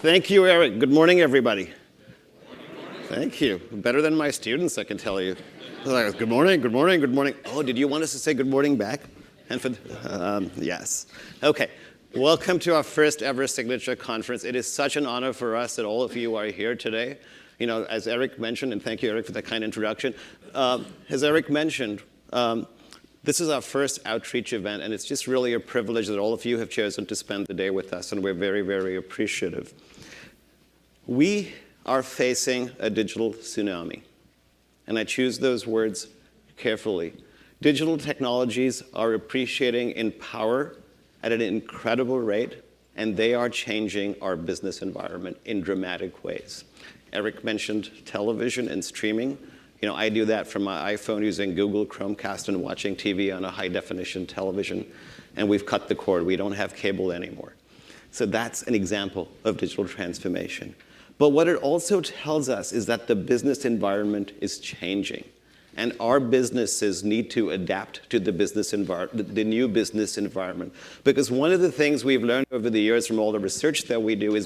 Thank you, Eric. Good morning, everybody. Thank you. Better than my students, I can tell you. Good morning, good morning, good morning. Oh, did you want us to say good morning back? Yes. Okay. Welcome to our first ever signature conference. It is such an honor for us that all of you are here today. You know, as Eric mentioned, and thank you, Eric, for that kind introduction. As Eric mentioned, this is our first outreach event, and it's just really a privilege that all of you have chosen to spend the day with us, and we're very, very appreciative. We are facing a digital tsunami, and I choose those words carefully. Digital technologies are appreciating in power at an incredible rate, and they are changing our business environment in dramatic ways. Eric mentioned television and streaming. You know, I do that from my iPhone using Google Chromecast and watching TV on a high-definition television, and we've cut the cord. We don't have cable anymore. So that's an example of digital transformation. But what it also tells us is that the business environment is changing, and our businesses need to adapt to the new business environment. Because one of the things we've learned over the years from all the research that we do is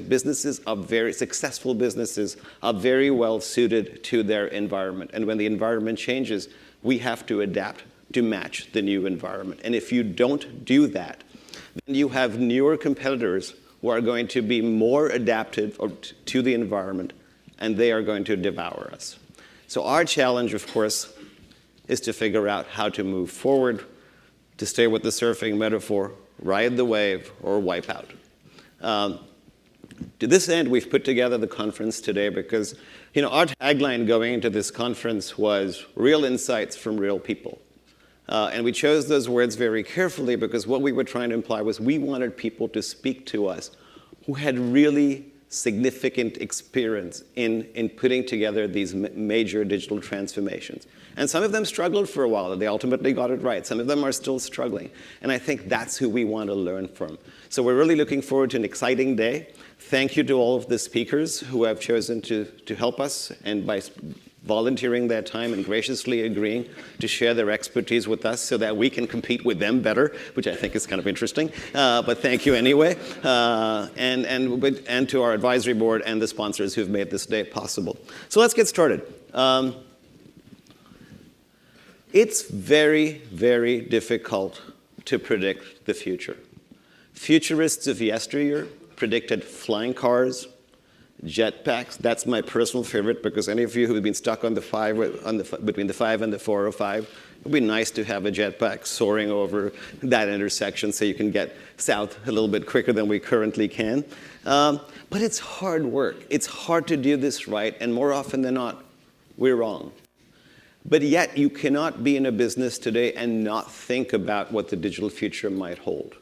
successful businesses are very well suited to their environment. And when the environment changes, we have to adapt to match the new environment. And if you don't do that, then you have newer competitors who are going to be more adapted to the environment, and they are going to devour us. So our challenge, of course, is to figure out how to move forward, to stay with the surfing metaphor, ride the wave, or wipe out. To this end, we've put together the conference today because, you know, our tagline going into this conference was real insights from real people. And we chose those words very carefully because what we were trying to imply was we wanted people to speak to us who had really significant experience in putting together these major digital transformations. And some of them struggled for a while, and they ultimately got it right. Some of them are still struggling. And I think that's who we want to learn from. So we're really looking forward to an exciting day. Thank you to all of the speakers who have chosen to help us, and by volunteering their time and graciously agreeing to share their expertise with us so that we can compete with them better, which I think is kind of interesting. But thank you anyway. And to our advisory board and the sponsors who've made this day possible. So let's get started. It's very, very difficult to predict the future. Futurists of yesteryear predicted flying cars, jetpacks. That's my personal favorite because any of you who have been stuck on between the 5 and the 405, it would be nice to have a jetpack soaring over that intersection so you can get south a little bit quicker than we currently can. But it's hard work. It's hard to do this right, and more often than not, we're wrong. But yet, you cannot be in a business today and not think about what the digital future might hold.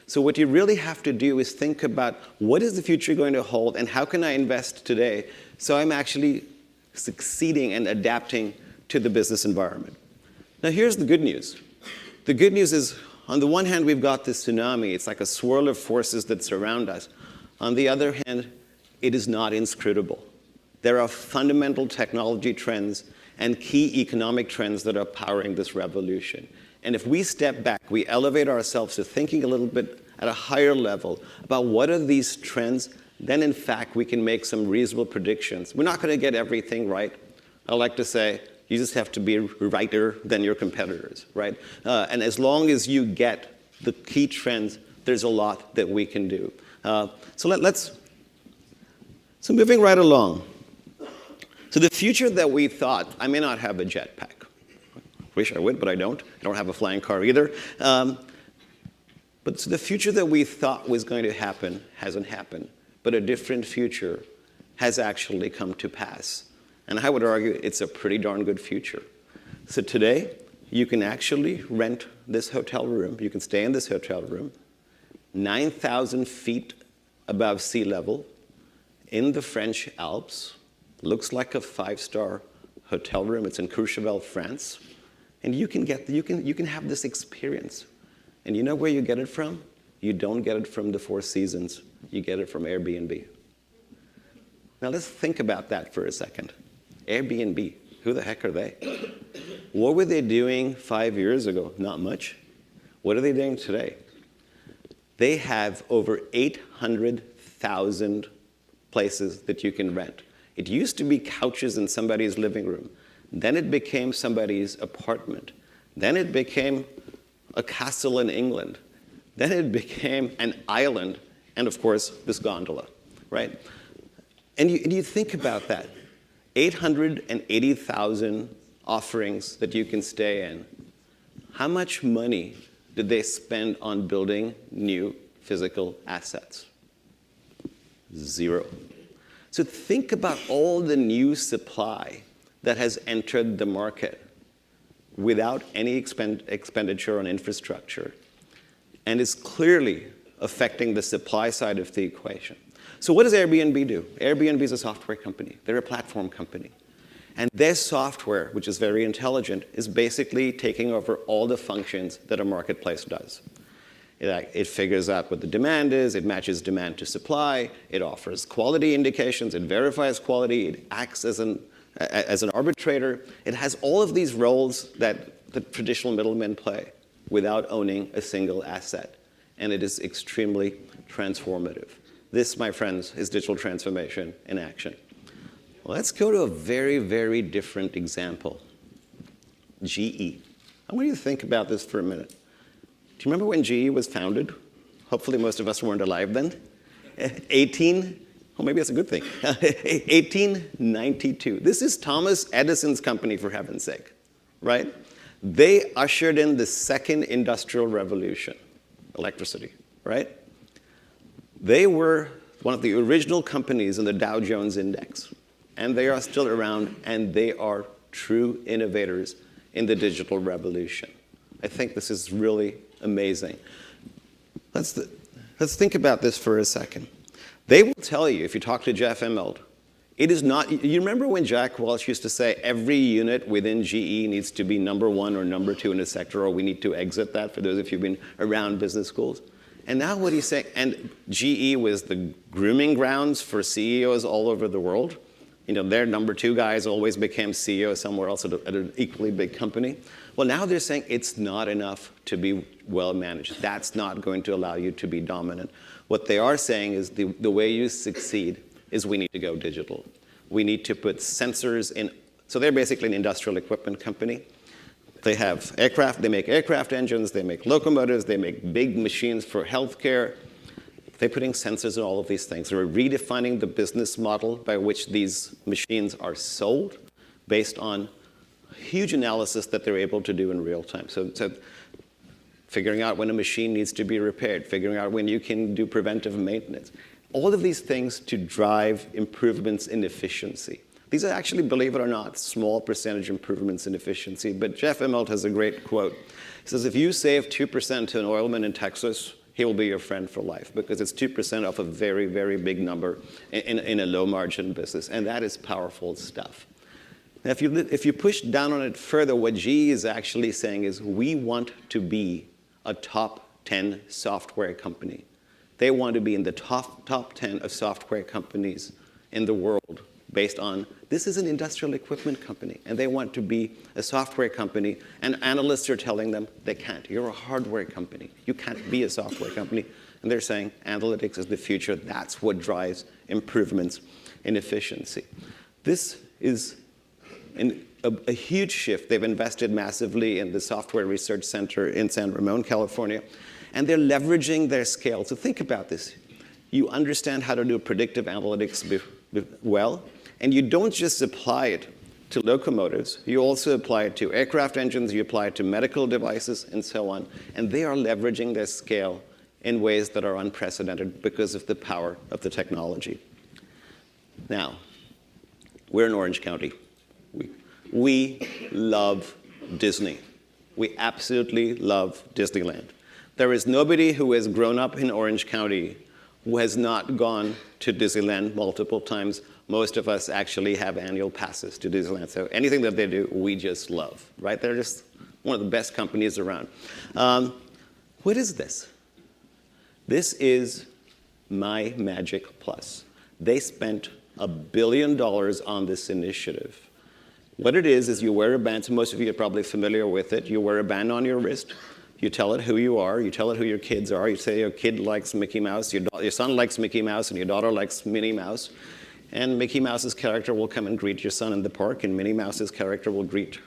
So what you really have to do is think about what is the future going to hold and how can I invest today so I'm actually succeeding and adapting to the business environment. Now here's the good news. The good news is, on the one hand, we've got this tsunami. It's like a swirl of forces that surround us. On the other hand, it is not inscrutable. There are fundamental technology trends and key economic trends that are powering this revolution. And if we step back, we elevate ourselves to thinking a little bit at a higher level about what are these trends, then in fact we can make some reasonable predictions. We're not going to get everything right. I like to say you just have to be righter than your competitors, right? And as long as you get the key trends, there's a lot that we can do. So moving right along. So the future that we thought, I may not have a jetpack. Wish I would, but I don't. I don't have a flying car either. But so the future that we thought was going to happen hasn't happened. But a different future has actually come to pass. And I would argue it's a pretty darn good future. So today, you can actually rent this hotel room. You can stay in this hotel room, 9,000 feet above sea level, in the French Alps. Looks like a 5-star hotel room. It's in Courchevel, France. And you can have this experience. And you know where you get it from? You don't get it from the Four Seasons. You get it from Airbnb. Now let's think about that for a second. Airbnb, who the heck are they? What were they doing 5 years ago? Not much. What are they doing today? They have over 800,000 places that you can rent. It used to be couches in somebody's living room. Then it became somebody's apartment. Then it became a castle in England. Then it became an island, and of course, this gondola, right? And you think about that. 880,000 offerings that you can stay in. How much money did they spend on building new physical assets? Zero. So think about all the new supply that has entered the market without any expenditure on infrastructure, and is clearly affecting the supply side of the equation. So what does Airbnb do? Airbnb is a software company. They're a platform company. And their software, which is very intelligent, is basically taking over all the functions that a marketplace does. It figures out what the demand is, it matches demand to supply, it offers quality indications, it verifies quality, it acts as an arbitrator. It has all of these roles that the traditional middlemen play without owning a single asset. And it is extremely transformative. This, my friends, is digital transformation in action. Let's go to a very, very different example. GE. I want you to think about this for a minute. Do you remember when GE was founded? Hopefully most of us weren't alive then. 1892. This is Thomas Edison's company, for heaven's sake, right? They ushered in the second industrial revolution, electricity, right? They were one of the original companies in the Dow Jones Index, and they are still around, and they are true innovators in the digital revolution. I think this is really amazing. Let's think about this for a second. They will tell you, if you talk to Jeff Immelt, it is not, you remember when Jack Welch used to say every unit within GE needs to be number 1 or number 2 in a sector, or we need to exit that, for those of you who've been around business schools? And now what he's saying, and GE was the grooming grounds for CEOs all over the world. You know, their number 2 guys always became CEO somewhere else at an equally big company. Well, now they're saying it's not enough to be well managed. That's not going to allow you to be dominant. What they are saying is the way you succeed is we need to go digital. We need to put sensors in. So they're basically an industrial equipment company. They have aircraft, they make aircraft engines, they make locomotives, they make big machines for healthcare. They're putting sensors in all of these things. They're redefining the business model by which these machines are sold based on huge analysis that they're able to do in real time. So figuring out when a machine needs to be repaired, figuring out when you can do preventive maintenance. All of these things to drive improvements in efficiency. These are actually, believe it or not, small percentage improvements in efficiency. But Jeff Immelt has a great quote. He says, if you save 2% to an oilman in Texas, he will be your friend for life, because it's 2% off a very, very big number in a low-margin business. And that is powerful stuff. Now, if you push down on it further, what GE is actually saying is we want to be a top 10 software company. They want to be in the top 10 of software companies in the world based on, this is an industrial equipment company, and they want to be a software company, and analysts are telling them they can't. You're a hardware company. You can't be a software company. And they're saying analytics is the future. That's what drives improvements in efficiency. This is a huge shift. They've invested massively in the Software Research Center in San Ramon, California, and they're leveraging their scale. So think about this. You understand how to do predictive analytics well, and you don't just apply it to locomotives. You also apply it to aircraft engines, you apply it to medical devices, and so on. And they are leveraging their scale in ways that are unprecedented because of the power of the technology. Now, we're in Orange County. We love Disney. We absolutely love Disneyland. There is nobody who has grown up in Orange County who has not gone to Disneyland multiple times. Most of us actually have annual passes to Disneyland. So anything that they do, we just love, right? They're just one of the best companies around. What is this? This is My Magic Plus. They spent $1 billion on this initiative. What it is you wear a band. So most of you are probably familiar with it. You wear a band on your wrist. You tell it who you are. You tell it who your kids are. You say your kid likes Mickey Mouse, your son likes Mickey Mouse, and your daughter likes Minnie Mouse. And Mickey Mouse's character will come and greet your son in the park, and Minnie Mouse's character will greet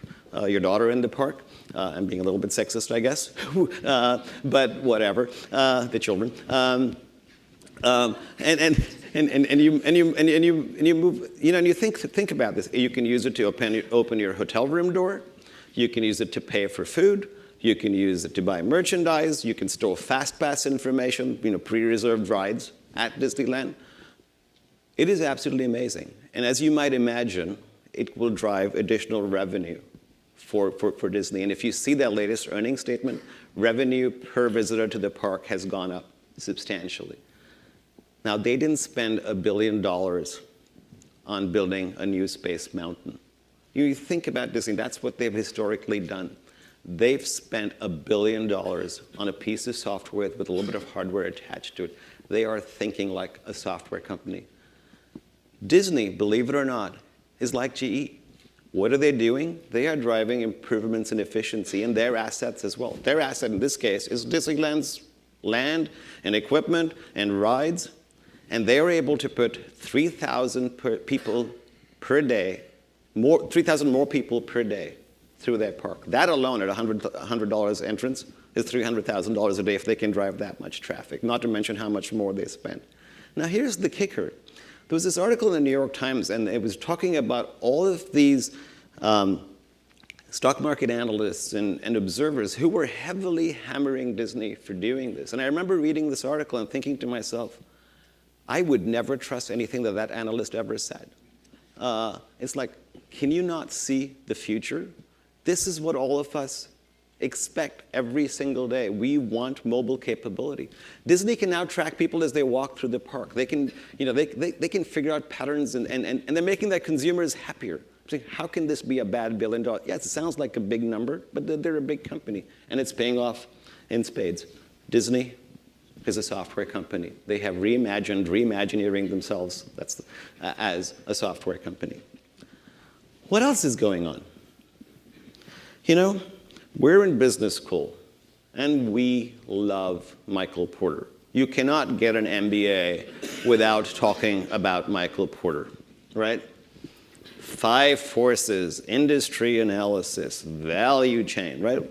your daughter in the park. I'm being a little bit sexist, I guess, but whatever. The children. You move. And you think about this. You can use it to open your hotel room door. You can use it to pay for food. You can use it to buy merchandise. You can store fast pass information, pre-reserved rides at Disneyland. It is absolutely amazing. And as you might imagine, it will drive additional revenue for Disney. And if you see that latest earnings statement, revenue per visitor to the park has gone up substantially. Now, they didn't spend $1 billion on building a new Space Mountain. You think about Disney, that's what they've historically done. They've spent $1 billion on a piece of software with a little bit of hardware attached to it. They are thinking like a software company. Disney, believe it or not, is like GE. What are they doing? They are driving improvements in efficiency in their assets as well. Their asset in this case is Disneyland's land and equipment and rides. And they are able to put 3,000 people per day, 3,000 more people per day through their park. That alone at $100 entrance is $300,000 a day if they can drive that much traffic, not to mention how much more they spend. Now here's the kicker. There was this article in the New York Times, and it was talking about all of these stock market analysts and observers who were heavily hammering Disney for doing this. And I remember reading this article and thinking to myself, I would never trust anything that analyst ever said. It's like, can you not see the future? This is what all of us expect every single day. We want mobile capability. Disney can now track people as they walk through the park. They can, they can figure out patterns, and they're making their consumers happier. Saying, how can this be a bad $1 billion? Yes, it sounds like a big number, but they're a big company, and it's paying off in spades. Disney is a software company. They have reimagineering themselves as a software company. What else is going on? We're in business school, and we love Michael Porter. You cannot get an MBA without talking about Michael Porter, right? 5 forces, industry analysis, value chain, right?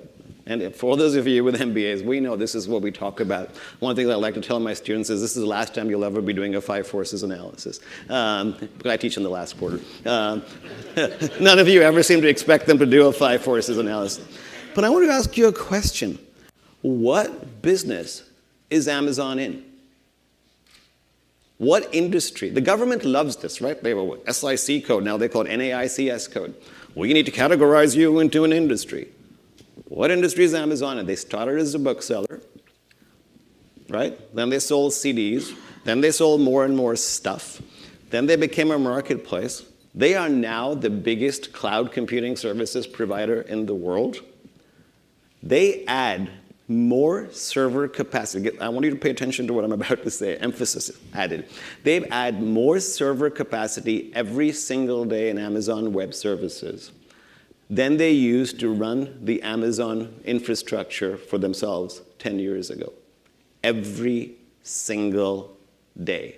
And for those of you with MBAs, we know this is what we talk about. One thing that I like to tell my students is this is the last time you'll ever be doing a 5 forces analysis. I teach in the last quarter. None of you ever seem to expect them to do a 5 forces analysis. But I want to ask you a question. What business is Amazon in? What industry? The government loves this, right? They have a SIC code. Now they call it NAICS code. We need to categorize you into an industry. What industry is Amazon in? They started as a bookseller, right? Then they sold CDs. Then they sold more and more stuff. Then they became a marketplace. They are now the biggest cloud computing services provider in the world. They add more server capacity. I want you to pay attention to what I'm about to say. Emphasis added. They add more server capacity every single day in Amazon Web Services than they used to run the Amazon infrastructure for themselves 10 years ago. Every single day.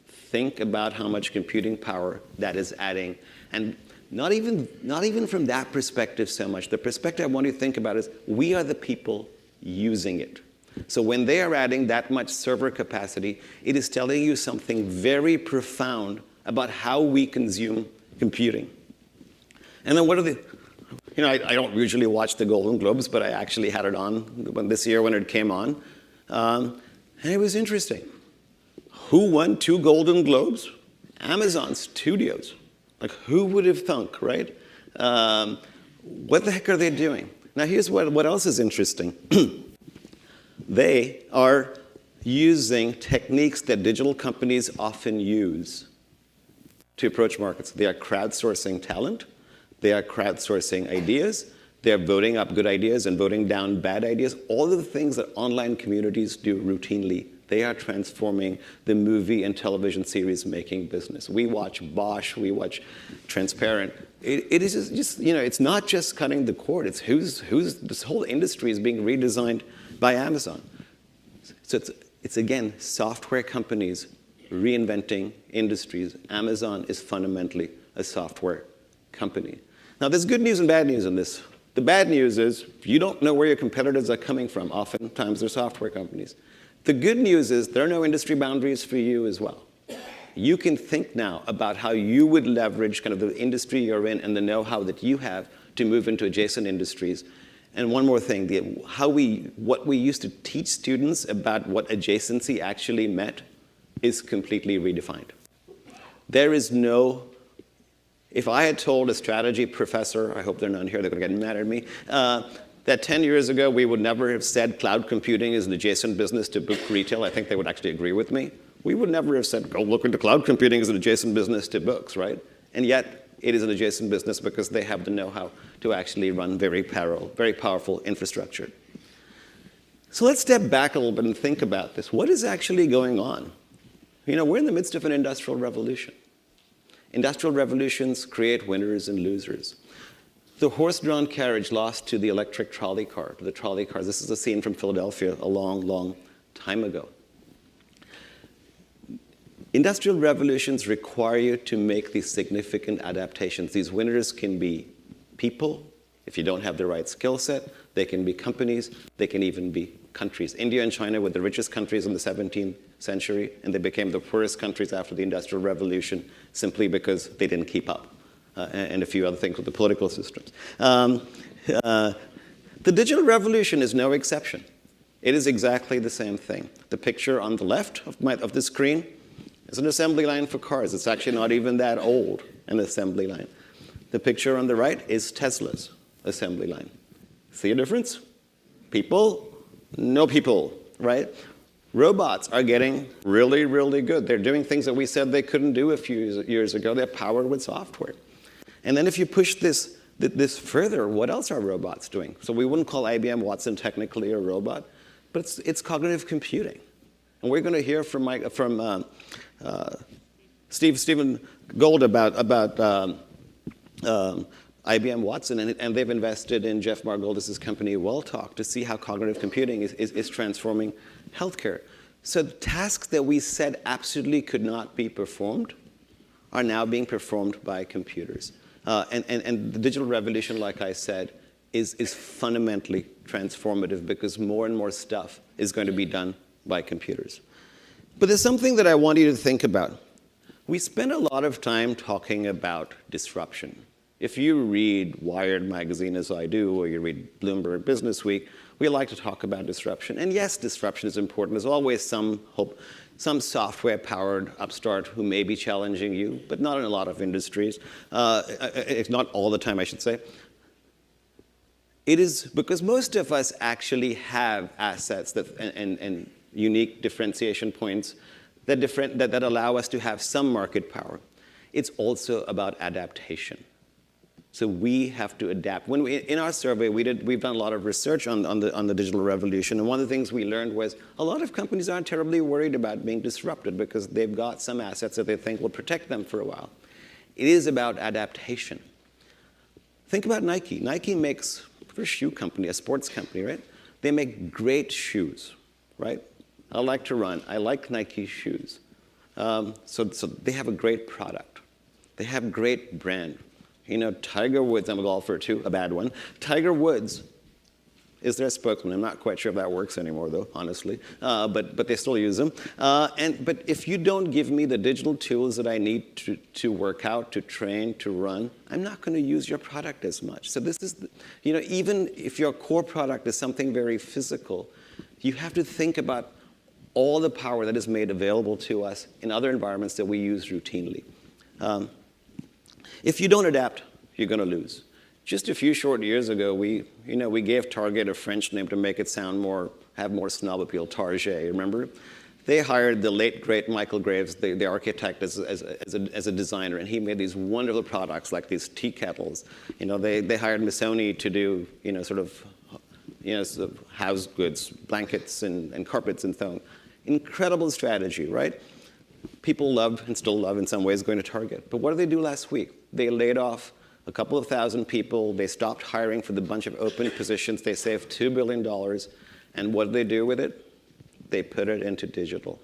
Think about how much computing power that is adding. And not even from that perspective so much. The perspective I want you to think about is we are the people using it. So when they are adding that much server capacity, it is telling you something very profound about how we consume computing. And then what are the... I don't usually watch the Golden Globes, but I actually had it on this year when it came on. And it was interesting. Who won 2 Golden Globes? Amazon Studios. Like, who would have thunk, right? What the heck are they doing? Now, here's what else is interesting. They are using techniques that digital companies often use to approach markets. They are crowdsourcing talent. They are crowdsourcing ideas. They are voting up good ideas and voting down bad ideas. All of the things that online communities do routinely, They are transforming the movie and television series making business. We watch Bosch, we watch Transparent. It is just, it's not just cutting the cord. It's this whole industry is being redesigned by Amazon. So it's again, software companies reinventing industries. Amazon is fundamentally a software company. Now, there's good news and bad news in this. The bad news is you don't know where your competitors are coming from. Oftentimes, they're software companies. The good news is there are no industry boundaries for you as well. You can think now about how you would leverage kind of the industry you're in and the know-how that you have to move into adjacent industries. And one more thing, what we used to teach students about what adjacency actually meant is completely redefined. There is no, if I had told a strategy professor, I hope there are none here, they're going to get mad at me, that 10 years ago we would never have said cloud computing is an adjacent business to book retail, I think they would actually agree with me. We would never have said, go look into cloud computing as an adjacent business to books, right? And yet, it is an adjacent business because they have the know-how to actually run very powerful infrastructure. So let's step back a little bit and think about this. What is actually going on? We're in the midst of an industrial revolution. Industrial revolutions create winners and losers. The horse-drawn carriage lost to the electric trolley car, to the trolley cars. This is a scene from Philadelphia a long, long time ago. Industrial revolutions require you to make these significant adaptations. These winners can be people, if you don't have the right skill set. They can be companies. They can even be countries. India and China were the richest countries in the 17th century, and they became the poorest countries after the Industrial Revolution simply because they didn't keep up, and a few other things with the political systems. The digital revolution is no exception. It is exactly the same thing. The picture on the left of the screen is an assembly line for cars. It's actually not even that old, an assembly line. The picture on the right is Tesla's assembly line. See a difference? People, no people, right? Robots are getting really, really good. They're doing things that we said they couldn't do a few years ago. They're powered with software. And then if you push this further, what else are robots doing? So we wouldn't call IBM Watson technically a robot, but it's cognitive computing. And we're going to hear from Stephen Gold about IBM Watson, and they've invested in Jeff Margolis's company Welltalk to see how cognitive computing is transforming healthcare. So the tasks that we said absolutely could not be performed are now being performed by computers. And the digital revolution, like I said, is fundamentally transformative because more and more stuff is going to be done by computers. But there's something that I want you to think about. We spend a lot of time talking about disruption. If you read Wired magazine as I do, or you read Bloomberg Business Week, we like to talk about disruption. And yes, disruption is important. There's always some software-powered upstart who may be challenging you, but not in a lot of industries. It's not all the time, I should say. It is because most of us actually have assets and unique differentiation points that allow us to have some market power. It's also about adaptation. So we have to adapt. In our survey, we've done a lot of research on the digital revolution, and one of the things we learned was a lot of companies aren't terribly worried about being disrupted because they've got some assets that they think will protect them for a while. It is about adaptation. Think about Nike. Nike makes, for a shoe company, a sports company, right? They make great shoes, right? I like to run. I like Nike shoes. So they have a great product. They have great brand. Tiger Woods, I'm a golfer too, a bad one. Tiger Woods is their spokesman. I'm not quite sure if that works anymore, though, honestly. But they still use them. But if you don't give me the digital tools that I need to work out, to train, to run, I'm not going to use your product as much. So this is, even if your core product is something very physical, you have to think about all the power that is made available to us in other environments that we use routinely. If you don't adapt, you're going to lose. Just a few short years ago, we gave Target a French name to make it have more snob appeal, Target, remember? They hired the late, great Michael Graves, the architect, as a designer, and he made these wonderful products like these tea kettles. They hired Missoni to do, sort of house goods, blankets and carpets and so on. Incredible strategy, right? People love and still love in some ways going to Target. But what did they do last week? They laid off a couple of thousand people. They stopped hiring for the bunch of open positions. They saved $2 billion. And what did they do with it? They put it into digital.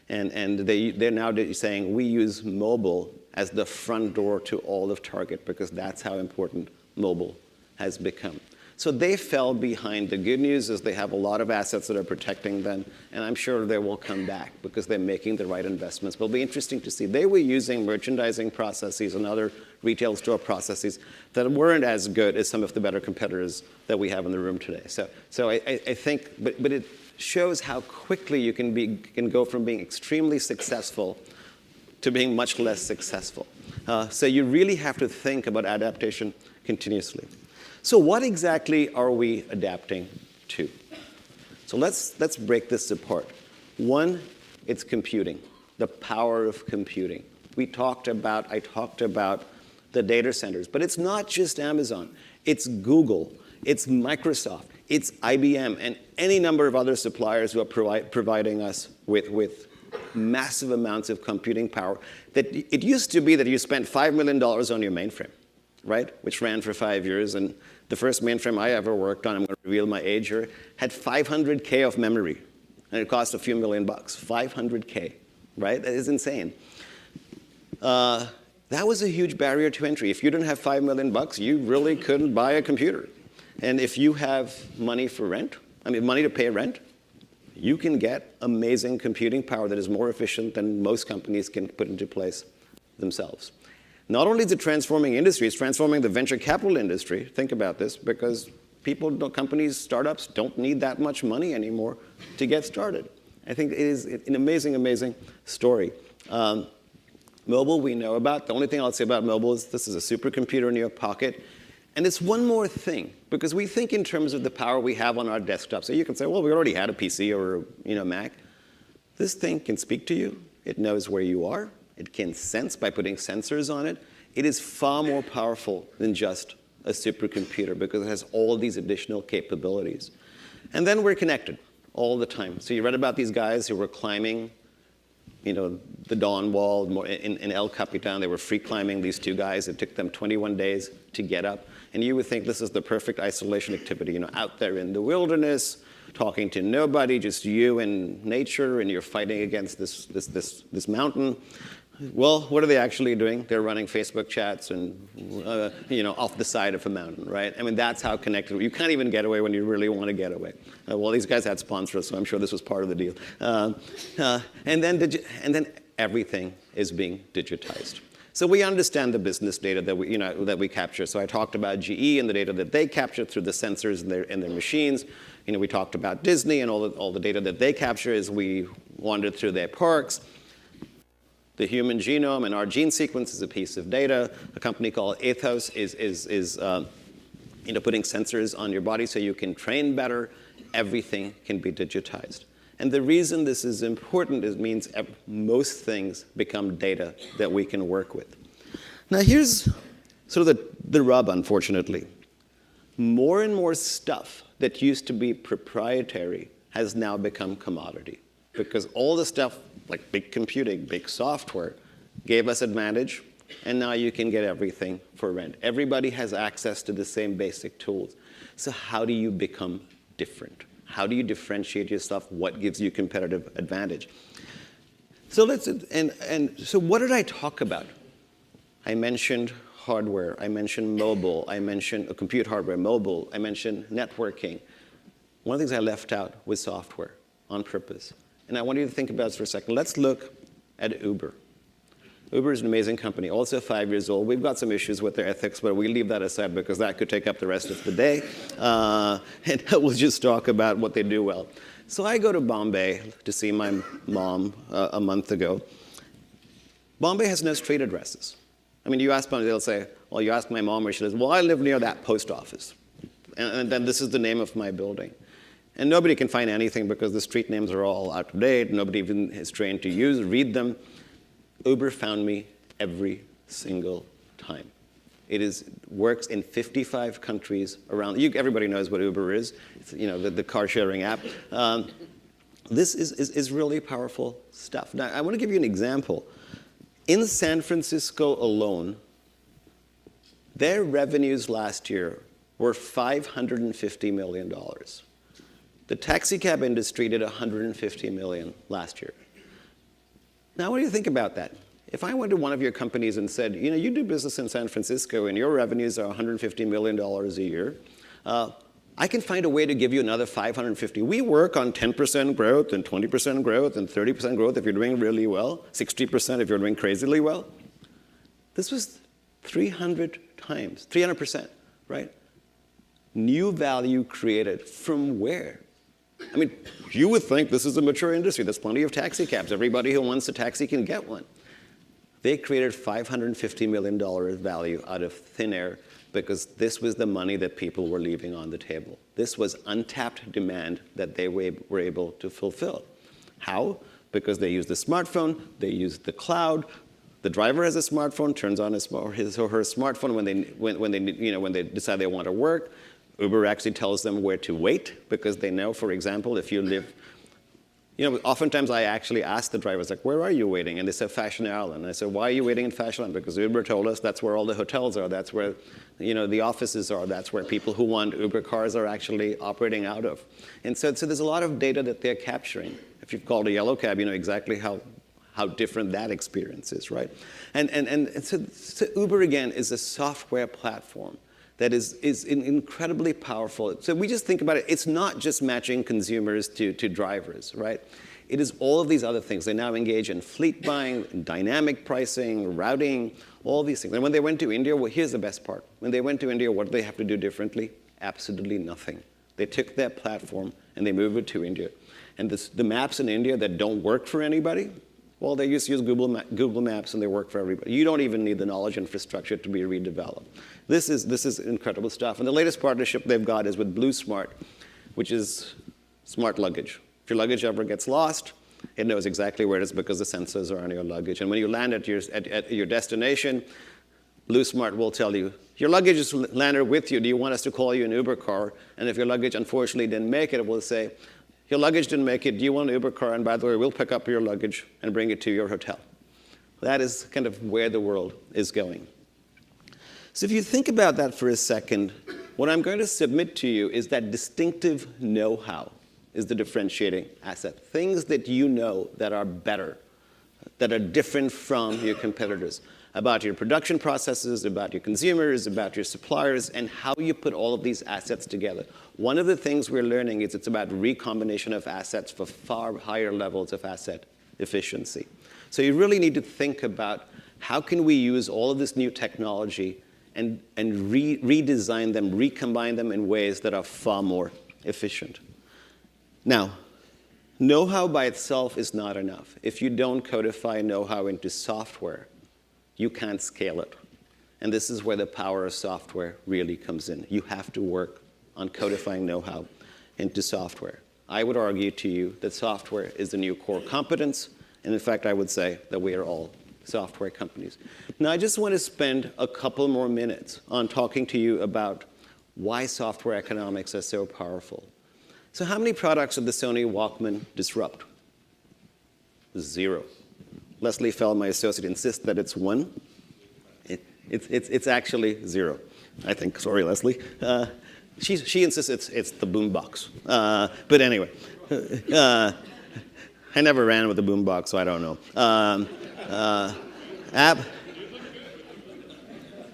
And they're now saying we use mobile as the front door to all of Target because that's how important mobile has become. So they fell behind. The good news is they have a lot of assets that are protecting them, and I'm sure they will come back because they're making the right investments. But it'll be interesting to see. They were using merchandising processes and other retail store processes that weren't as good as some of the better competitors that we have in the room today. So I think, but it shows how quickly you can go from being extremely successful to being much less successful. So you really have to think about adaptation continuously. So what exactly are we adapting to? So let's break this apart. One, it's computing, the power of computing. I talked about the data centers, but it's not just Amazon. It's Google, it's Microsoft, it's IBM, and any number of other suppliers who are providing us with massive amounts of computing power. That it used to be that you spent $5 million on your mainframe, right? Which ran for 5 years. And the first mainframe I ever worked on, I'm going to reveal my age here, had 500K of memory. And it cost a few $1 million. 500K, right? That is insane. That was a huge barrier to entry. If you didn't have $5 million, you really couldn't buy a computer. And if you have money for rent, money to pay rent, you can get amazing computing power that is more efficient than most companies can put into place themselves. Not only is it transforming industry, it's transforming the venture capital industry. Think about this, because companies, startups don't need that much money anymore to get started. I think it is an amazing, amazing story. Mobile we know about. The only thing I'll say about mobile is this is a supercomputer in your pocket. And it's one more thing, because we think in terms of the power we have on our desktop. So you can say, well, we already had a PC or a Mac. This thing can speak to you. It knows where you are. It can sense by putting sensors on it. It is far more powerful than just a supercomputer because it has all these additional capabilities. And then we're connected all the time. So you read about these guys who were climbing the Dawn Wall in El Capitan. They were free climbing, these two guys. It took them 21 days to get up. And you would think this is the perfect isolation activity, out there in the wilderness, talking to nobody, just you and nature, and you're fighting against this mountain. Well, what are they actually doing? They're running Facebook chats and, off the side of a mountain, right? That's how connected. You can't even get away when you really want to get away. Well, these guys had sponsors, so I'm sure this was part of the deal. And then everything is being digitized. So we understand the business data that we capture. So I talked about GE and the data that they capture through the sensors in their machines. We talked about Disney and all the data that they capture as we wandered through their parks. The human genome and our gene sequence is a piece of data. A company called Ethos is putting sensors on your body so you can train better. Everything can be digitized. And the reason this is important is it means most things become data that we can work with. Now here's sort of the rub, unfortunately. More and more stuff that used to be proprietary has now become commodity. Because all the stuff like big computing, big software, gave us advantage, and now you can get everything for rent. Everybody has access to the same basic tools. So how do you become different? How do you differentiate yourself? What gives you competitive advantage? So so what did I talk about? I mentioned hardware. I mentioned mobile. I mentioned compute hardware, mobile. I mentioned networking. One of the things I left out was software on purpose. And I want you to think about this for a second. Let's look at Uber. Uber is an amazing company, also 5 years old. We've got some issues with their ethics, but we leave that aside because that could take up the rest of the day. And we'll just talk about what they do well. So I go to Bombay to see my mom a month ago. Bombay has no street addresses. You ask Bombay, they'll say, well, you ask my mom where she lives. Well, I live near that post office. And then this is the name of my building. And nobody can find anything because the street names are all out of date. Nobody even is trained to read them. Uber found me every single time. It works in 55 countries around. Everybody knows what Uber is. It's the car sharing app. This is really powerful stuff. Now, I want to give you an example. In San Francisco alone, their revenues last year were $550 million. The taxi cab industry did $150 million last year. Now, what do you think about that? If I went to one of your companies and said, you know, you do business in San Francisco and your revenues are $150 million a year, I can find a way to give you another 550. We work on 10% growth and 20% growth and 30% growth if you're doing really well, 60% if you're doing crazily well. This was 300 times, 300%, right? New value created from where? I mean, you would think this is a mature industry. There's plenty of taxi cabs. Everybody who wants a taxi can get one. They created $550 million value out of thin air because this was the money that people were leaving on the table. This was untapped demand that they were able to fulfill. How? Because they used the smartphone, they used the cloud. The driver has a smartphone, turns on his or her smartphone when they decide they want to work. Uber actually tells them where to wait because they know, for example, if you live, oftentimes I actually ask the drivers, like, where are you waiting? And they say, Fashion Island. And I said, why are you waiting in Fashion Island? Because Uber told us that's where all the hotels are. That's where, the offices are. That's where people who want Uber cars are actually operating out of. And so there's a lot of data that they're capturing. If you've called a yellow cab, you know exactly how different that experience is, right? And so Uber, again, is a software platform that is incredibly powerful. So we just think about it. It's not just matching consumers to drivers, right? It is all of these other things. They now engage in fleet buying, dynamic pricing, routing, all these things. And when they went to India, well, here's the best part. When they went to India, what did they have to do differently? Absolutely nothing. They took their platform and they moved it to India. And the maps in India that don't work for anybody, well, they used to use Google Maps and they work for everybody. You don't even need the knowledge infrastructure to be redeveloped. This is incredible stuff. And the latest partnership they've got is with Blue Smart, which is smart luggage. If your luggage ever gets lost, it knows exactly where it is because the sensors are on your luggage. And when you land at your destination, Blue Smart will tell you, your luggage is landed with you. Do you want us to call you an Uber car? And if your luggage unfortunately didn't make it, it will say, your luggage didn't make it. Do you want an Uber car? And by the way, we'll pick up your luggage and bring it to your hotel. That is kind of where the world is going. So if you think about that for a second, what I'm going to submit to you is that distinctive know-how is the differentiating asset. Things that you know that are better, that are different from your competitors, about your production processes, about your consumers, about your suppliers, and how you put all of these assets together. One of the things we're learning is it's about recombination of assets for far higher levels of asset efficiency. So you really need to think about how can we use all of this new technology and redesign them, recombine them in ways that are far more efficient. Now, know-how by itself is not enough. If you don't codify know-how into software, you can't scale it. And this is where the power of software really comes in. You have to work on codifying know-how into software. I would argue to you that software is the new core competence. And in fact, I would say that we are all software companies. Now, I just want to spend a couple more minutes on talking to you about why software economics are so powerful. So how many products did the Sony Walkman disrupt? 0. Leslie Fell, my associate, insists that it's 1. It's actually 0, I think. Sorry, Leslie. She insists it's the boombox. But anyway, I never ran with the boombox, so I don't know.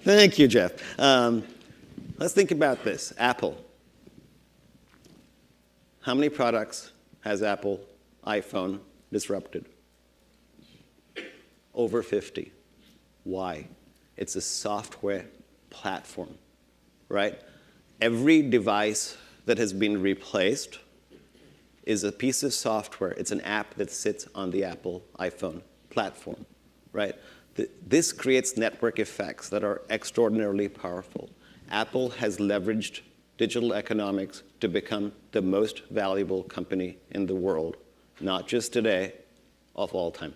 Thank you, Jeff. Let's think about this. Apple. How many products has Apple iPhone disrupted? Over 50. Why? It's a software platform, right? Every device that has been replaced is a piece of software. It's an app that sits on the Apple iPhone platform, right? This creates network effects that are extraordinarily powerful. Apple has leveraged digital economics to become the most valuable company in the world, not just today, of all time.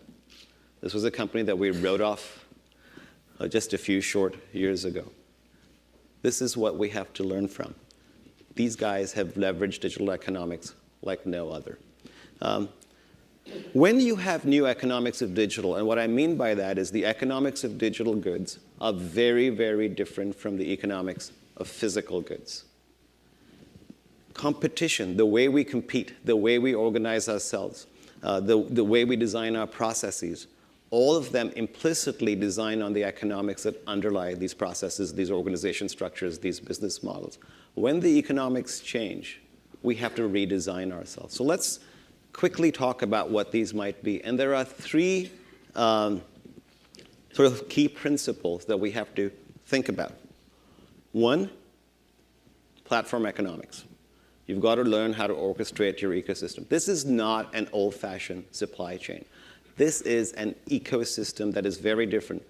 This was a company that we wrote off just a few short years ago. This is what we have to learn from. These guys have leveraged digital economics like no other. When you have new economics of digital, and what I mean by that is the economics of digital goods are very, very different from the economics of physical goods. Competition, the way we compete, the way we organize ourselves, the way we design our processes, all of them implicitly design on the economics that underlie these processes, these organization structures, these business models. When the economics change, we have to redesign ourselves. So let's quickly talk about what these might be. And there are three sort of key principles that we have to think about. One, platform economics. You've got to learn how to orchestrate your ecosystem. This is not an old-fashioned supply chain. This is an ecosystem that is very different.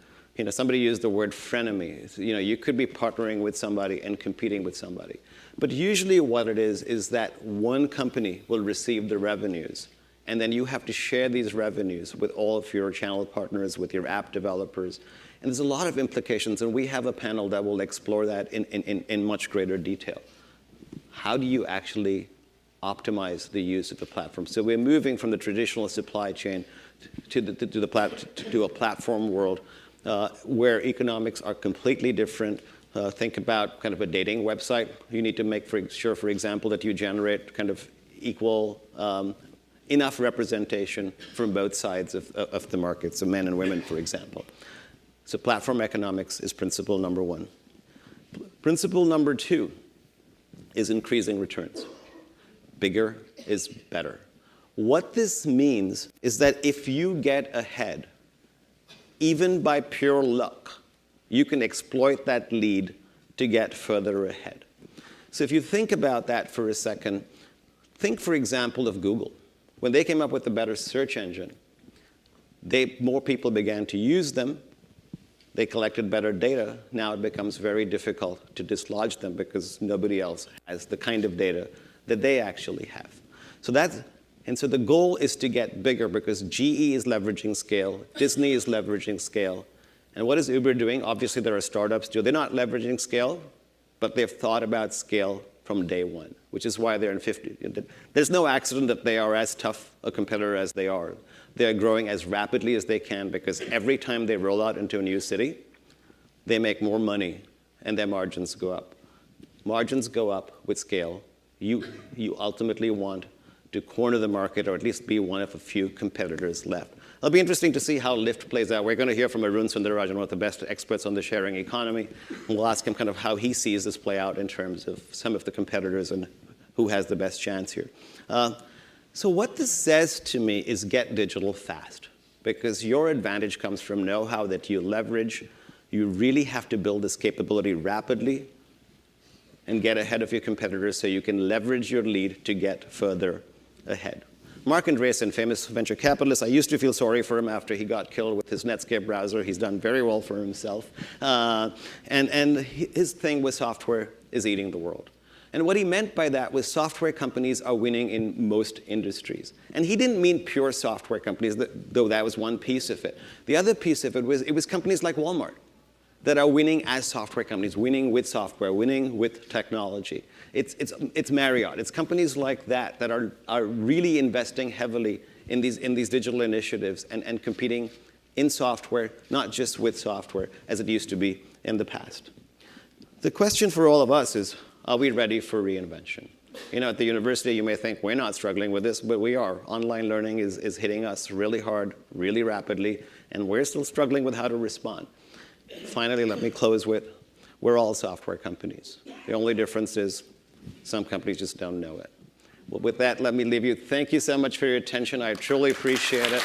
Somebody used the word frenemy. You could be partnering with somebody and competing with somebody. But usually what it is that one company will receive the revenues, and then you have to share these revenues with all of your channel partners, with your app developers. And there's a lot of implications, and we have a panel that will explore that in much greater detail. How do you actually optimize the use of the platform? So we're moving from the traditional supply chain to a platform world where economics are completely different. Think about kind of a dating website. You need to make sure, for example, that you generate kind of equal, enough representation from both sides of the market, so men and women, for example. So platform economics is principle number one. Principle number two is increasing returns. Bigger is better. What this means is that if you get ahead, even by pure luck, you can exploit that lead to get further ahead. So if you think about that for a second, think, for example, of Google. When they came up with a better search engine, more people began to use them. They collected better data. Now it becomes very difficult to dislodge them because nobody else has the kind of data that they actually have. So the goal is to get bigger because GE is leveraging scale, Disney is leveraging scale. And what is Uber doing? Obviously, there are startups too. They're not leveraging scale, but they've thought about scale from day one, which is why they're in 50. There's no accident that they are as tough a competitor as they are. They're growing as rapidly as they can because every time they roll out into a new city, they make more money and their margins go up. Margins go up with scale. You ultimately want to corner the market or at least be one of a few competitors left. It'll be interesting to see how Lyft plays out. We're going to hear from Arun Sundararajan, one of the best experts on the sharing economy. And we'll ask him kind of how he sees this play out in terms of some of the competitors and who has the best chance here. So what this says to me is get digital fast, because your advantage comes from know-how that you leverage. You really have to build this capability rapidly and get ahead of your competitors so you can leverage your lead to get further ahead. Mark Andreessen, famous venture capitalist, I used to feel sorry for him after he got killed with his Netscape browser. He's done very well for himself. And his thing with software is eating the world. And what he meant by that was software companies are winning in most industries. And he didn't mean pure software companies, though that was one piece of it. The other piece of it was companies like Walmart that are winning as software companies, winning with software, winning with technology. It's Marriott. It's companies like that that are really investing heavily in these digital initiatives and competing in software, not just with software, as it used to be in the past. The question for all of us is, are we ready for reinvention? At the university, you may think we're not struggling with this, but we are. Online learning is hitting us really hard, really rapidly, and we're still struggling with how to respond. Finally, let me close with, we're all software companies. The only difference is some companies just don't know it. Well, with that, let me leave you. Thank you so much for your attention. I truly appreciate it.